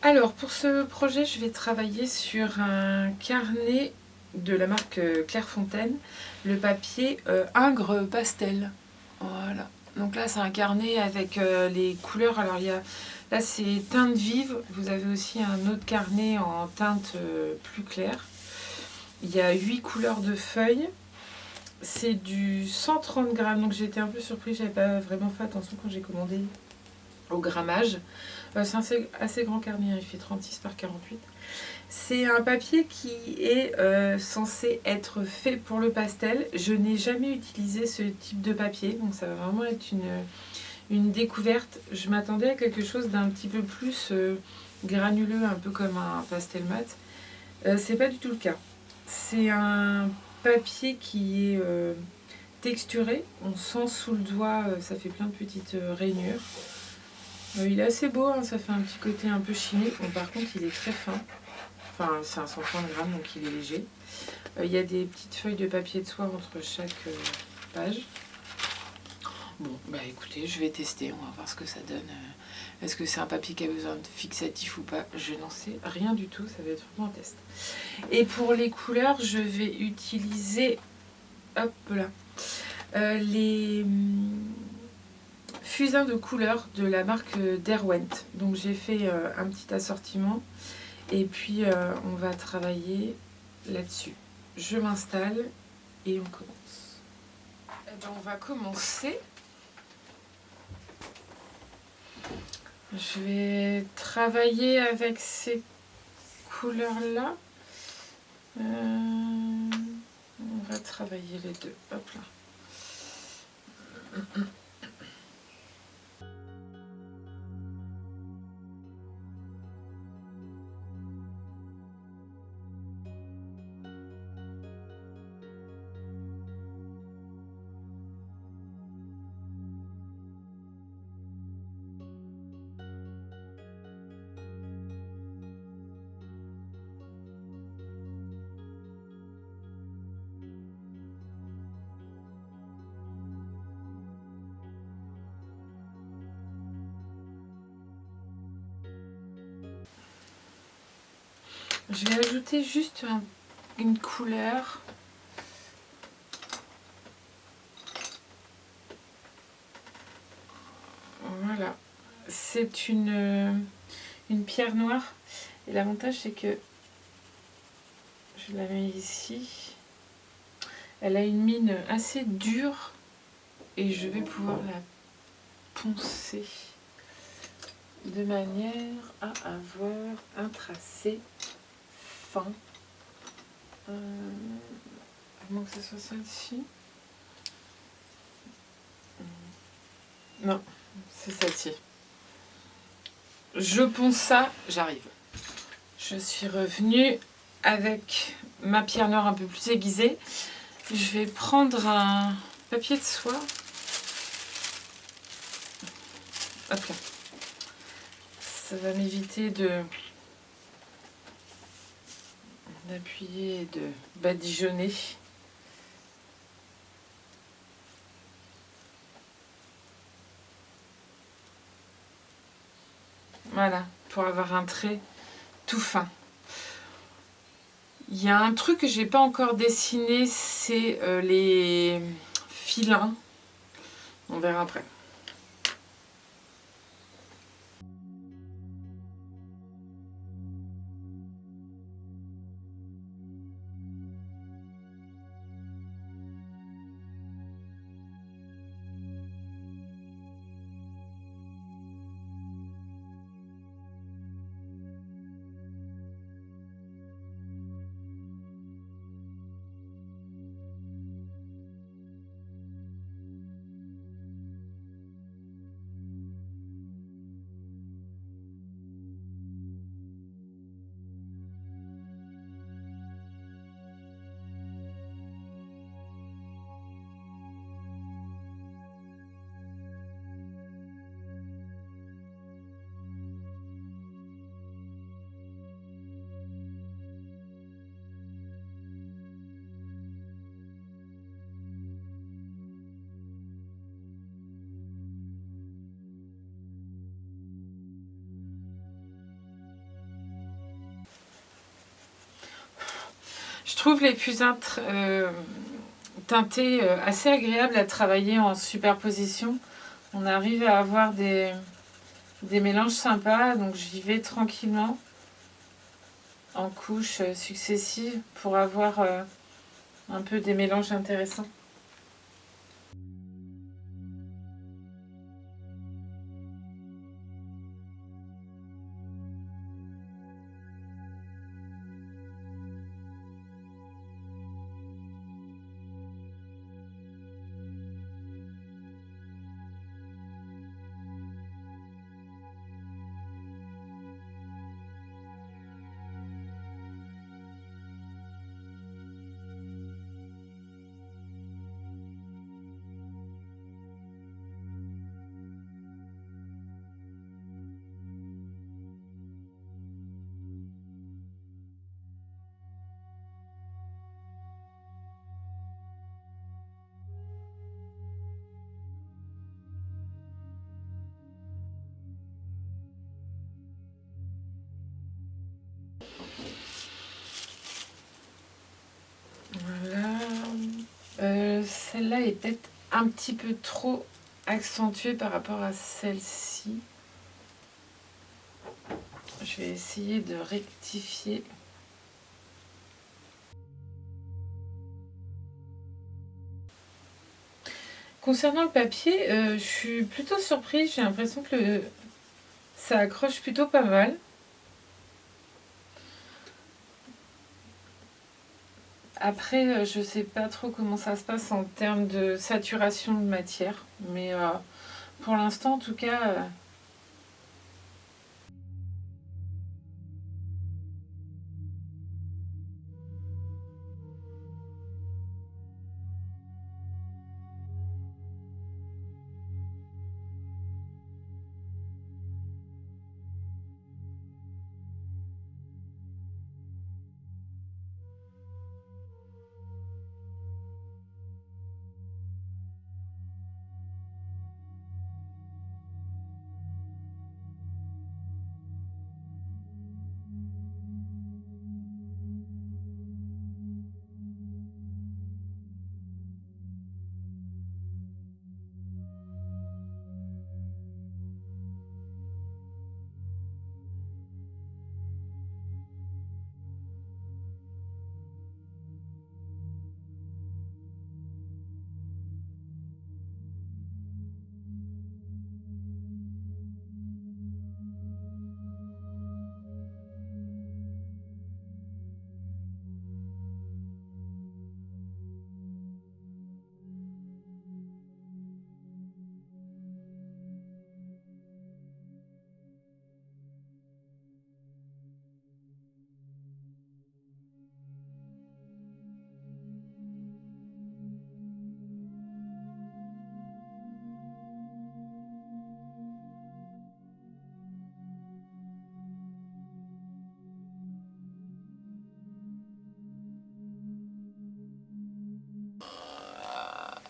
Alors, pour ce projet, je vais travailler sur un carnet de la marque Clairefontaine, le papier Ingres Pastel. Voilà. Donc là, c'est un carnet avec les couleurs. Alors, là, c'est teinte vive. Vous avez aussi un autre carnet en teinte plus claire. Il y a 8 couleurs de feuilles. C'est du 130 grammes. Donc, j'ai été un peu surprise. J'avais pas vraiment fait attention quand j'ai commandé au grammage. C'est un assez grand carnet, hein, il fait 36 par 48. C'est un papier qui est censé être fait pour le pastel. Je n'ai jamais utilisé ce type de papier, donc ça va vraiment être une découverte. Je m'attendais à quelque chose d'un petit peu plus granuleux, un peu comme un pastel mat. C'est pas du tout le cas. C'est un papier qui est texturé. On sent sous le doigt, ça fait plein de petites rainures. Il est assez beau, hein, ça fait un petit côté un peu chimique. Bon, par contre, il est très fin. Enfin, c'est un 130 grammes, donc il est léger. Il y a des petites feuilles de papier de soie entre chaque page. Bon, bah écoutez, je vais tester, on va voir ce que ça donne. Est-ce que c'est un papier qui a besoin de fixatif ou pas? Je n'en sais rien du tout, ça va être vraiment un test. Et pour les couleurs, je vais utiliser, hop là, les fusains de couleurs de la marque Derwent. Donc j'ai fait un petit assortiment et puis on va travailler là-dessus. Je m'installe et on commence. Eh ben, on va commencer. Je vais travailler avec ces couleurs-là. On va travailler les deux. Hop là. Je vais ajouter juste une couleur. Voilà. C'est une pierre noire. Et l'avantage, c'est que je la mets ici. Elle a une mine assez dure et je vais pouvoir la poncer de manière à avoir un tracé fin. À moins que ce soit celle-ci. Non, c'est celle-ci. Je ponce ça, j'arrive. Je suis revenue avec ma pierre noire un peu plus aiguisée. Je vais prendre un papier de soie. Hop là. Ça va m'éviter d'appuyer et de badigeonner. Voilà, pour avoir un trait tout fin. Il y a un truc que j'ai pas encore dessiné, c'est les filins. On verra après. Je trouve les fusains teintés assez agréables à travailler en superposition. On arrive à avoir des mélanges sympas, donc j'y vais tranquillement en couches successives pour avoir un peu des mélanges intéressants. Voilà. Celle-là est peut-être un petit peu trop accentuée par rapport à celle-ci. Je vais essayer de rectifier. Concernant le papier, je suis plutôt surprise. J'ai l'impression que ça accroche plutôt pas mal. Après, je sais pas trop comment ça se passe en termes de saturation de matière. Mais pour l'instant, en tout cas...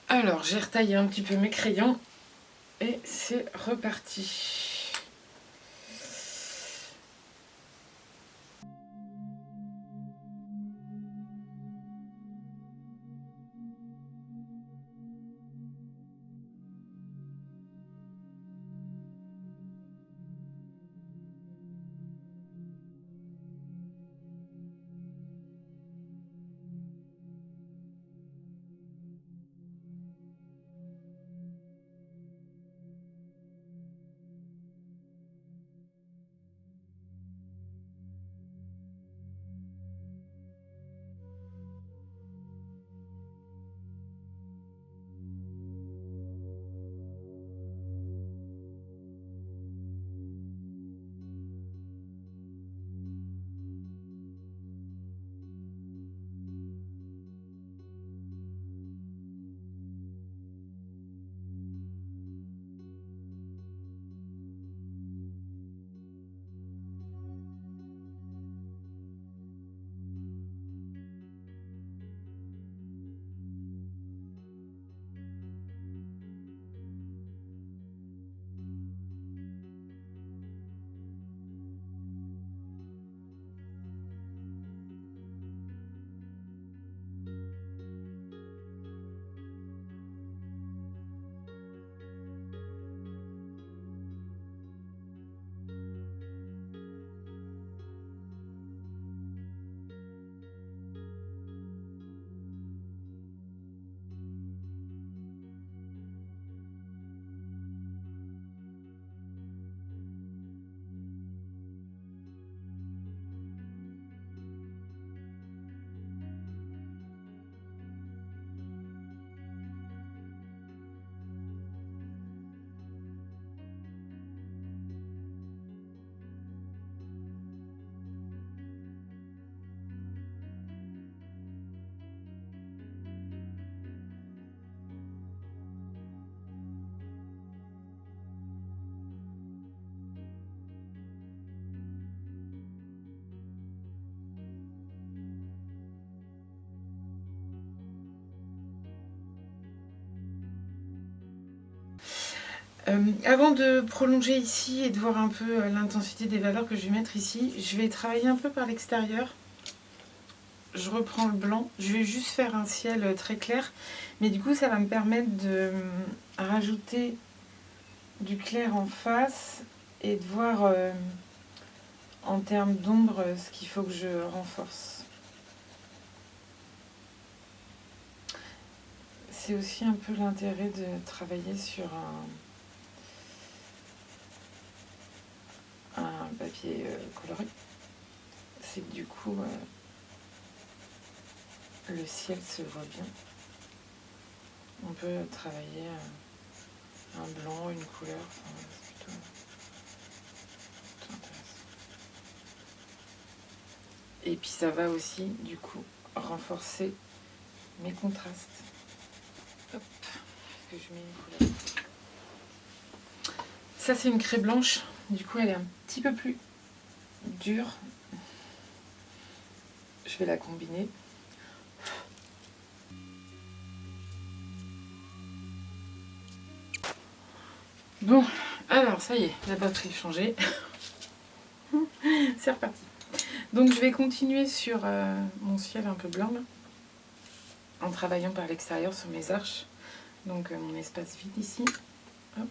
Alors, j'ai retaillé un petit peu mes crayons et c'est reparti. Avant de prolonger ici et de voir un peu l'intensité des valeurs que je vais mettre ici, je vais travailler un peu par l'extérieur. Je reprends le blanc, je vais juste faire un ciel très clair, mais du coup ça va me permettre de rajouter du clair en face et de voir en termes d'ombre ce qu'il faut que je renforce. C'est aussi un peu l'intérêt de travailler sur un papier coloré, c'est que du coup le ciel se voit bien. On peut travailler un blanc, une couleur, enfin, c'est plutôt intéressant. Et puis ça va aussi du coup renforcer mes contrastes. Hop, que je mets une couleur. Ça c'est une craie blanche, du coup elle est un petit peu plus dure. Je vais la combiner. Bon, alors ça y est, la batterie est changée. C'est reparti. Donc je vais continuer sur mon ciel un peu blanc là, en travaillant par l'extérieur sur mes arches. Donc mon espace vide ici. Hop.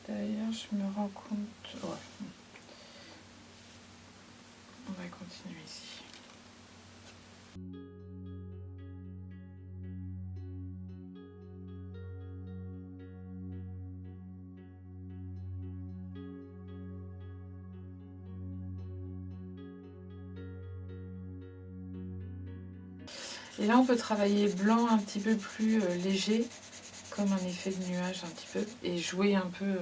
D'ailleurs, je me rends compte... Ouais. On va continuer ici. Et là, on peut travailler blanc un petit peu plus léger, comme un effet de nuage un petit peu, et jouer un peu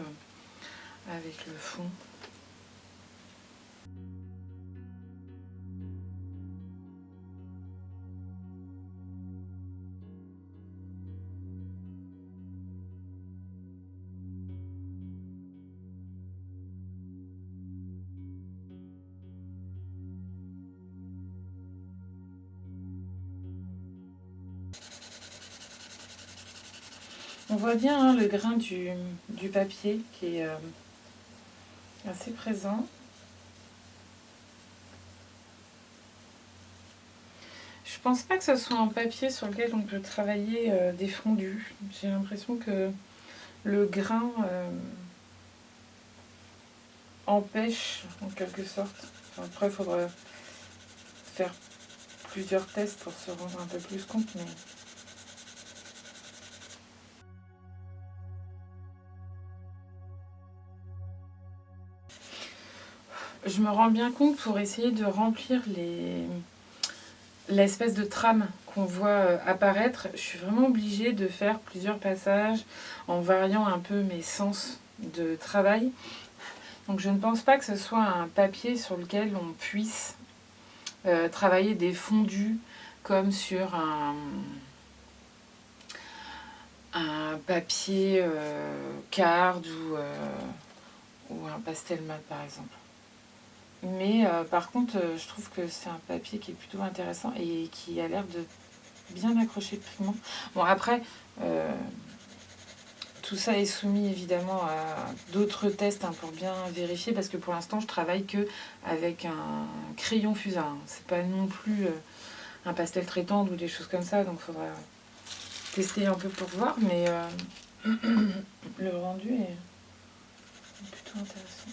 avec le fond. On voit bien hein, le grain du papier qui est assez présent. Je pense pas que ce soit un papier sur lequel on peut travailler des fondus. J'ai l'impression que le grain empêche en quelque sorte. Enfin, après, il faudra faire plusieurs tests pour se rendre un peu plus compte. Mais... je me rends bien compte pour essayer de remplir l'espèce de trame qu'on voit apparaître. Je suis vraiment obligée de faire plusieurs passages en variant un peu mes sens de travail. Donc je ne pense pas que ce soit un papier sur lequel on puisse travailler des fondus comme sur un papier card ou un pastel mat par exemple. Mais par contre, je trouve que c'est un papier qui est plutôt intéressant et qui a l'air de bien accrocher le pigment. Bon après, tout ça est soumis évidemment à d'autres tests hein, pour bien vérifier parce que pour l'instant je travaille que avec un crayon fusain. Hein. C'est pas non plus un pastel très tendre ou des choses comme ça, donc il faudra tester un peu pour voir, mais le rendu est plutôt intéressant.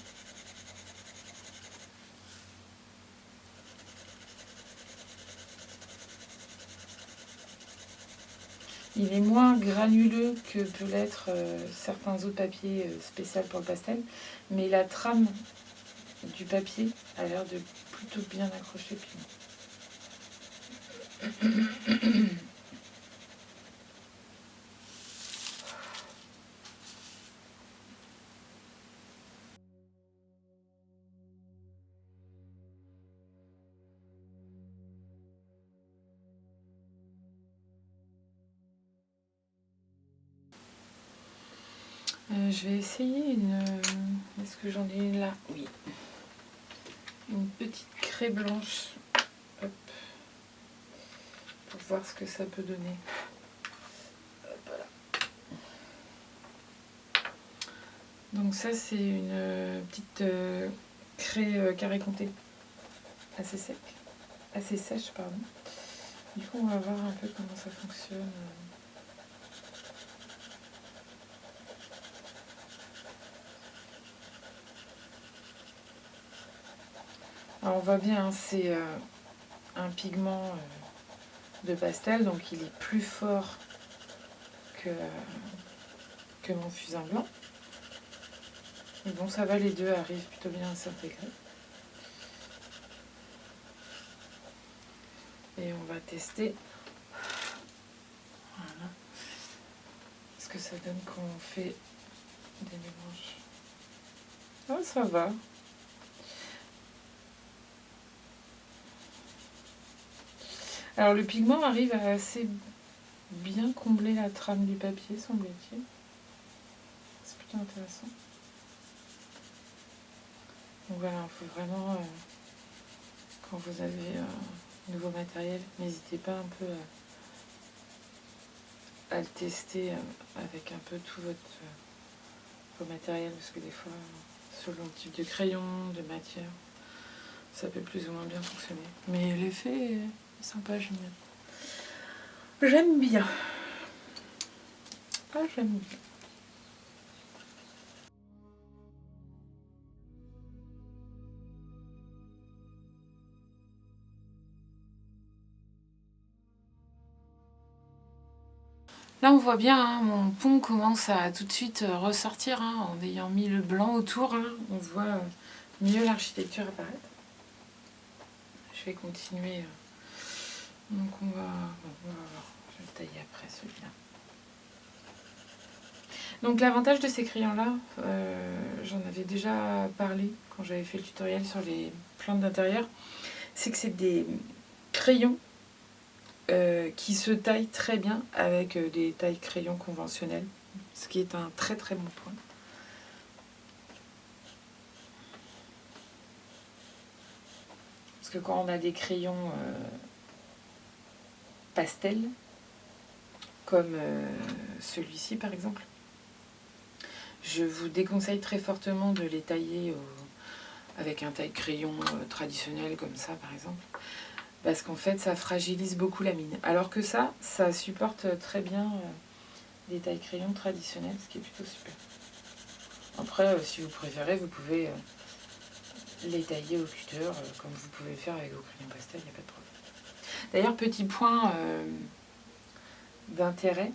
Il est moins granuleux que peut l'être certains autres papiers spéciaux pour le pastel, mais la trame du papier a l'air de plutôt bien accrocher le pigment. Je vais essayer une... Est-ce que j'en ai une là? Oui. Une petite craie blanche. Hop. Pour voir ce que ça peut donner. Hop, voilà. Donc ça c'est une petite craie carré comté assez sec, assez sèche pardon. Du coup on va voir un peu comment ça fonctionne. Alors on voit bien, hein, c'est un pigment de pastel, donc il est plus fort que mon fusain blanc. Et bon, ça va, les deux arrivent plutôt bien à s'intégrer. Et on va tester. Voilà. Ce que ça donne quand on fait des mélanges. Ah, ça va. Alors le pigment arrive à assez bien combler la trame du papier, semble-t-il. C'est plutôt intéressant. Donc voilà, il faut vraiment, quand vous avez nouveau matériel, n'hésitez pas un peu à le tester avec un peu tout votre matériel, parce que des fois, selon le type de crayon, de matière, ça peut plus ou moins bien fonctionner. Mais l'effet est sympa, j'aime bien. J'aime bien. Ah, j'aime bien. Là, on voit bien, hein, mon pont commence à tout de suite ressortir, hein, en ayant mis le blanc autour. Hein, on voit mieux l'architecture apparaître. Je vais continuer. Donc on va voir. Je vais le tailler après celui-là. Donc l'avantage de ces crayons-là, j'en avais déjà parlé quand j'avais fait le tutoriel sur les plantes d'intérieur, c'est que c'est des crayons qui se taillent très bien avec des tailles crayons conventionnelles, ce qui est un très très bon point. Parce que quand on a des crayons pastel, comme celui-ci par exemple, je vous déconseille très fortement de les tailler avec un taille-crayon traditionnel comme ça par exemple, parce qu'en fait ça fragilise beaucoup la mine. Alors que ça supporte très bien des tailles-crayons traditionnelles, ce qui est plutôt super. Après, si vous préférez, vous pouvez les tailler au cutter, comme vous pouvez le faire avec vos crayons pastel, il n'y a pas de problème. D'ailleurs, petit point d'intérêt,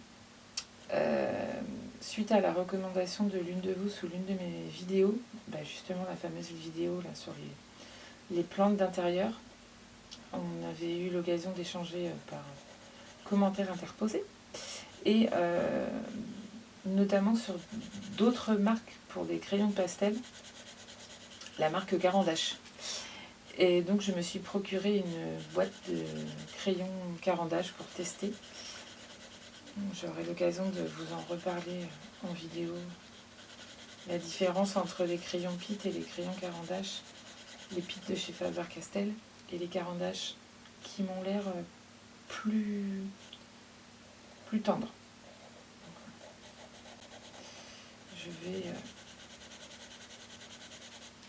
suite à la recommandation de l'une de vous sous l'une de mes vidéos, justement la fameuse vidéo là, sur les plantes d'intérieur, on avait eu l'occasion d'échanger par commentaires interposés, et notamment sur d'autres marques pour des crayons de pastel, la marque Caran d'Ache. Et donc je me suis procuré une boîte de crayons Caran d'Ache pour tester. J'aurai l'occasion de vous en reparler en vidéo. La différence entre les crayons Pitt et les crayons Caran d'Ache, les Pitt de chez Faber-Castell et les Caran d'Ache qui m'ont l'air plus tendres. Je vais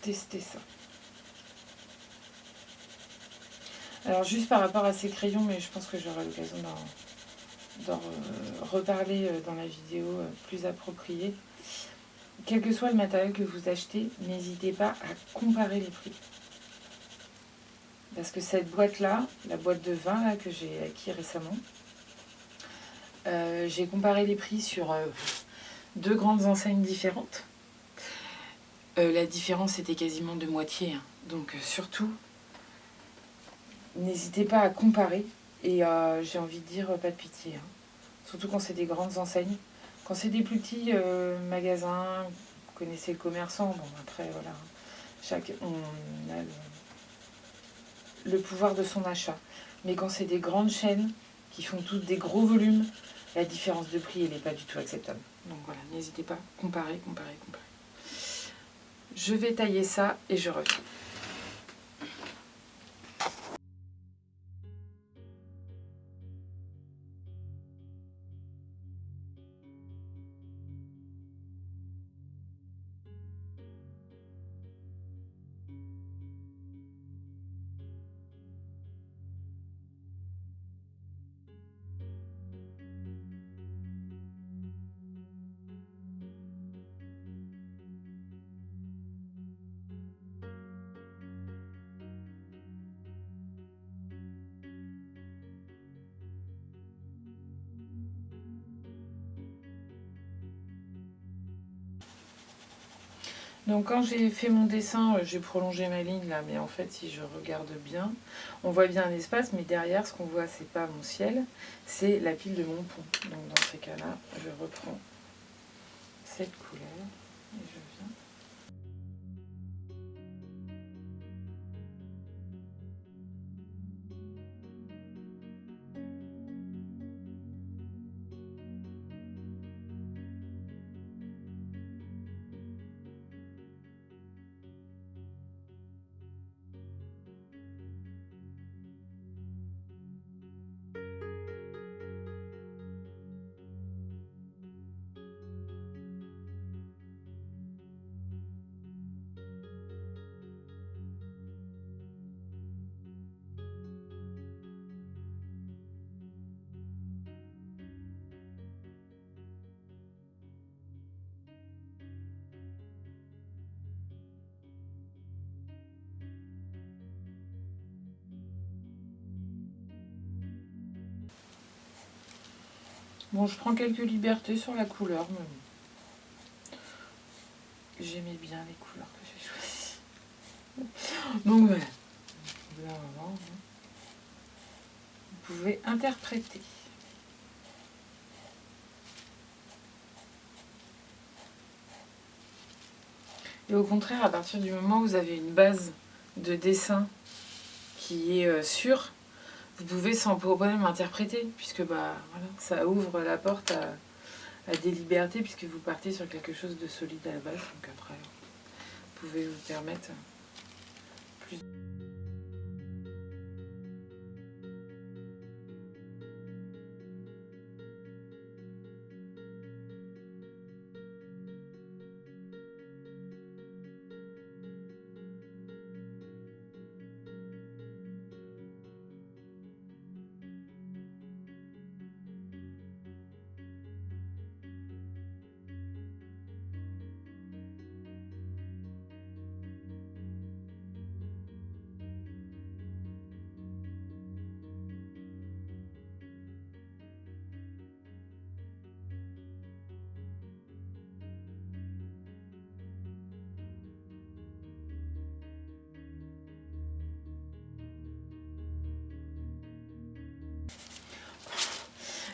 tester ça. Alors juste par rapport à ces crayons, mais je pense que j'aurai l'occasion d'en reparler dans la vidéo plus appropriée. Quel que soit le matériel que vous achetez, n'hésitez pas à comparer les prix. Parce que cette boîte-là, la boîte de vin là, que j'ai acquis récemment, j'ai comparé les prix sur deux grandes enseignes différentes. La différence était quasiment de moitié. Hein. Donc surtout, n'hésitez pas à comparer. Et j'ai envie de dire, pas de pitié. Hein. Surtout quand c'est des grandes enseignes. Quand c'est des plus petits magasins, vous connaissez le commerçant, bon après voilà, on a le pouvoir de son achat. Mais quand c'est des grandes chaînes qui font toutes des gros volumes, la différence de prix elle n'est pas du tout acceptable. Donc voilà, n'hésitez pas, comparez. Je vais tailler ça et je reviens. Donc quand j'ai fait mon dessin, j'ai prolongé ma ligne là, mais en fait si je regarde bien, on voit bien un espace, mais derrière ce qu'on voit c'est pas mon ciel, c'est la pile de mon pont. Donc dans ces cas-là, je reprends cette couleur et je viens. Bon, je prends quelques libertés sur la couleur, mais j'aimais bien les couleurs que j'ai choisies. Donc voilà. Vous pouvez interpréter. Et au contraire, à partir du moment où vous avez une base de dessin qui est sûre, vous pouvez sans problème interpréter, puisque bah, voilà, ça ouvre la porte à des libertés, puisque vous partez sur quelque chose de solide à la base. Donc après, vous pouvez vous permettre plus.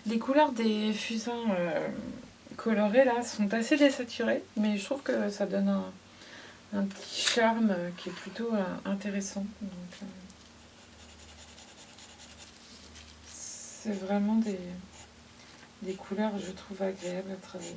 Les couleurs des fusains colorés là sont assez désaturées, mais je trouve que ça donne un petit charme qui est plutôt intéressant. Donc, c'est vraiment des couleurs, je trouve, agréables à travailler.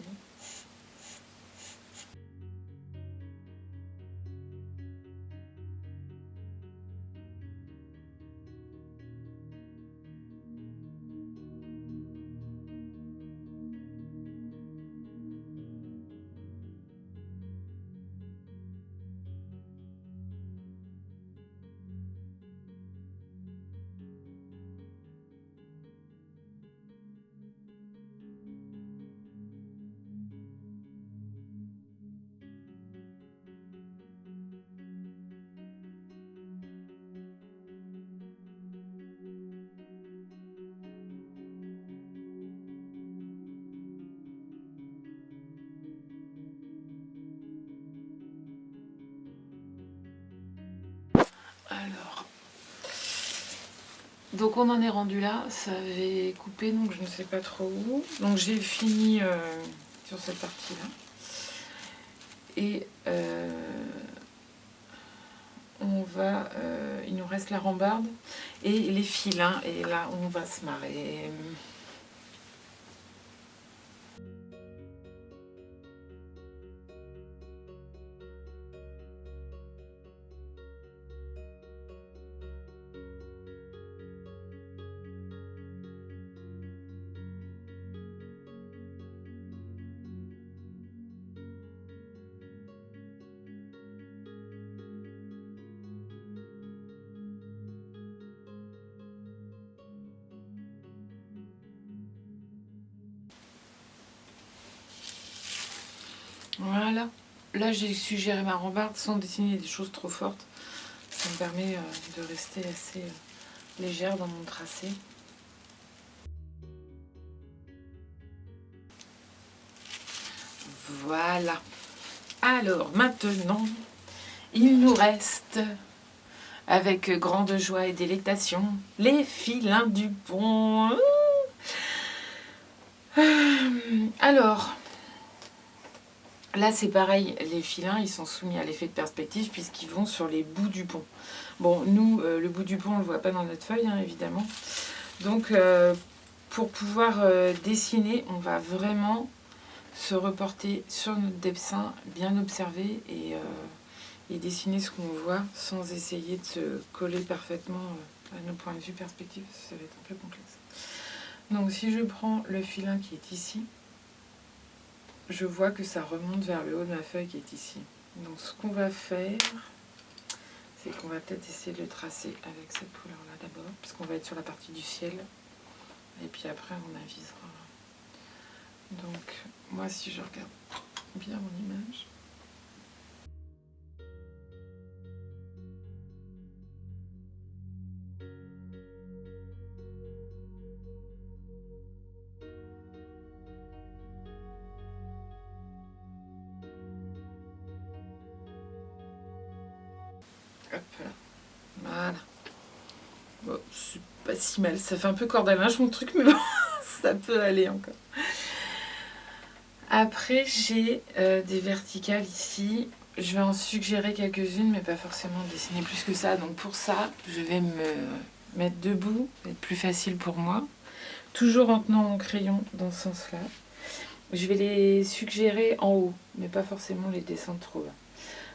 Alors, donc on en est rendu là, ça avait coupé, donc je ne sais pas trop où. Donc j'ai fini sur cette partie-là. Et on va, il nous reste la rambarde et les fils, hein, et là on va se marrer. Voilà, là j'ai suggéré ma rambarde sans dessiner des choses trop fortes. Ça me permet de rester assez légère dans mon tracé. Voilà. Alors maintenant, il nous reste, avec grande joie et délectation, les filins du pont. Alors, là c'est pareil, les filins ils sont soumis à l'effet de perspective puisqu'ils vont sur les bouts du pont. Bon, nous, le bout du pont on ne le voit pas dans notre feuille, hein, évidemment. Donc, pour pouvoir dessiner, on va vraiment se reporter sur notre dessin, bien observer et dessiner ce qu'on voit sans essayer de se coller parfaitement à nos points de vue perspective, ça va être un peu complexe. Donc si je prends le filin qui est ici, je vois que ça remonte vers le haut de ma feuille qui est ici. Donc ce qu'on va faire, c'est qu'on va peut-être essayer de le tracer avec cette couleur-là d'abord, parce qu'on va être sur la partie du ciel, et puis après on avisera. Donc moi si je regarde bien mon image, hop là, voilà. Bon, c'est pas si mal, ça fait un peu corde à linge mon truc, mais bon, ça peut aller encore. Après, j'ai des verticales ici. Je vais en suggérer quelques-unes, mais pas forcément dessiner plus que ça. Donc pour ça, je vais me mettre debout, ça va être plus facile pour moi. Toujours en tenant mon crayon dans ce sens-là. Je vais les suggérer en haut, mais pas forcément les descendre trop bas.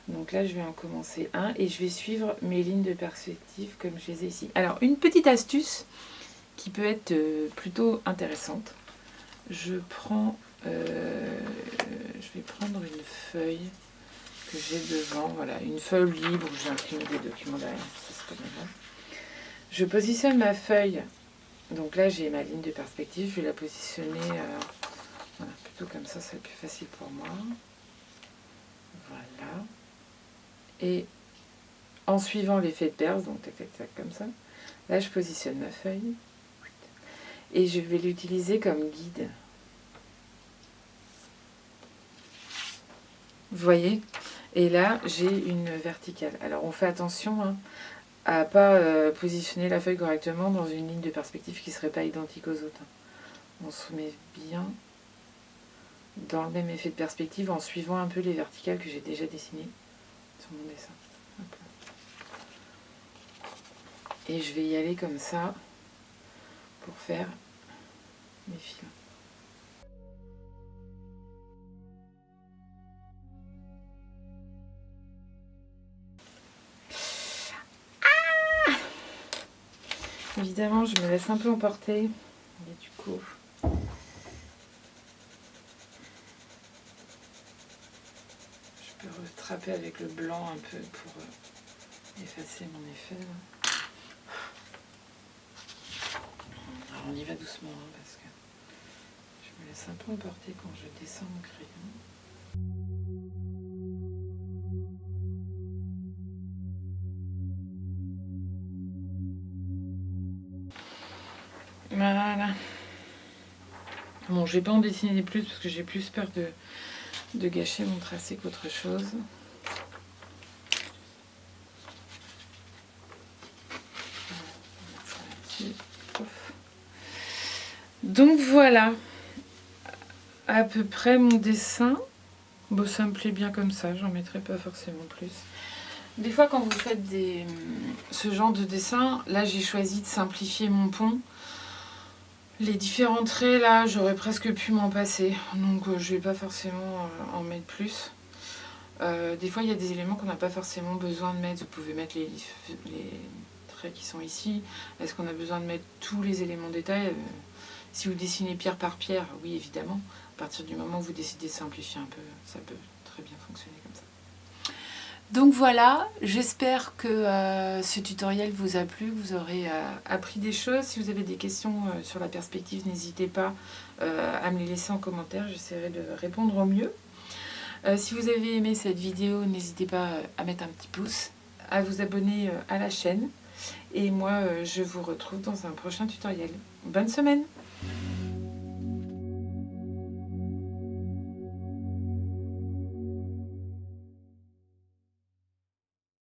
Donc là, je vais en commencer un et je vais suivre mes lignes de perspective comme je les ai ici. Alors, une petite astuce qui peut être plutôt intéressante. Je vais prendre une feuille que j'ai devant, voilà, une feuille libre où j'ai imprimé des documents derrière, ça c'est pas grave. Je positionne ma feuille, donc là j'ai ma ligne de perspective, je vais la positionner voilà, plutôt comme ça, c'est plus facile pour moi. Voilà. Et en suivant l'effet de perce, donc tac tac tac comme ça, là je positionne ma feuille et je vais l'utiliser comme guide. Vous voyez? Et là, j'ai une verticale. Alors, on fait attention hein, à ne pas positionner la feuille correctement dans une ligne de perspective qui ne serait pas identique aux autres. On se met bien dans le même effet de perspective en suivant un peu les verticales que j'ai déjà dessinées sur mon dessin. Hop là. Et je vais y aller comme ça pour faire mes fils. Évidemment, je me laisse un peu emporter. Et du coup, je peux retraper avec le blanc un peu pour effacer mon effet. Alors on y va doucement hein, parce que je me laisse un peu emporter quand je descends mon crayon. Voilà. Bon, je vais pas en dessiner plus parce que j'ai plus peur de gâcher mon tracé qu'autre chose. Donc voilà, à peu près mon dessin. Bon, ça me plaît bien comme ça, j'en mettrai pas forcément plus. Des fois, quand vous faites ce genre de dessin, là j'ai choisi de simplifier mon pont. Les différents traits, là, j'aurais presque pu m'en passer. Donc, je vais pas forcément en mettre plus. Des fois, il y a des éléments qu'on n'a pas forcément besoin de mettre. Vous pouvez mettre les traits qui sont ici. Est-ce qu'on a besoin de mettre tous les éléments détail Si vous dessinez pierre par pierre, oui, évidemment. À partir du moment où vous décidez de simplifier un peu, ça peut très bien fonctionner comme ça. Donc voilà, j'espère que ce tutoriel vous a plu, vous aurez appris des choses. Si vous avez des questions sur la perspective, n'hésitez pas à me les laisser en commentaire, j'essaierai de répondre au mieux. Si vous avez aimé cette vidéo, n'hésitez pas à mettre un petit pouce, à vous abonner à la chaîne. Et moi, je vous retrouve dans un prochain tutoriel. Bonne semaine!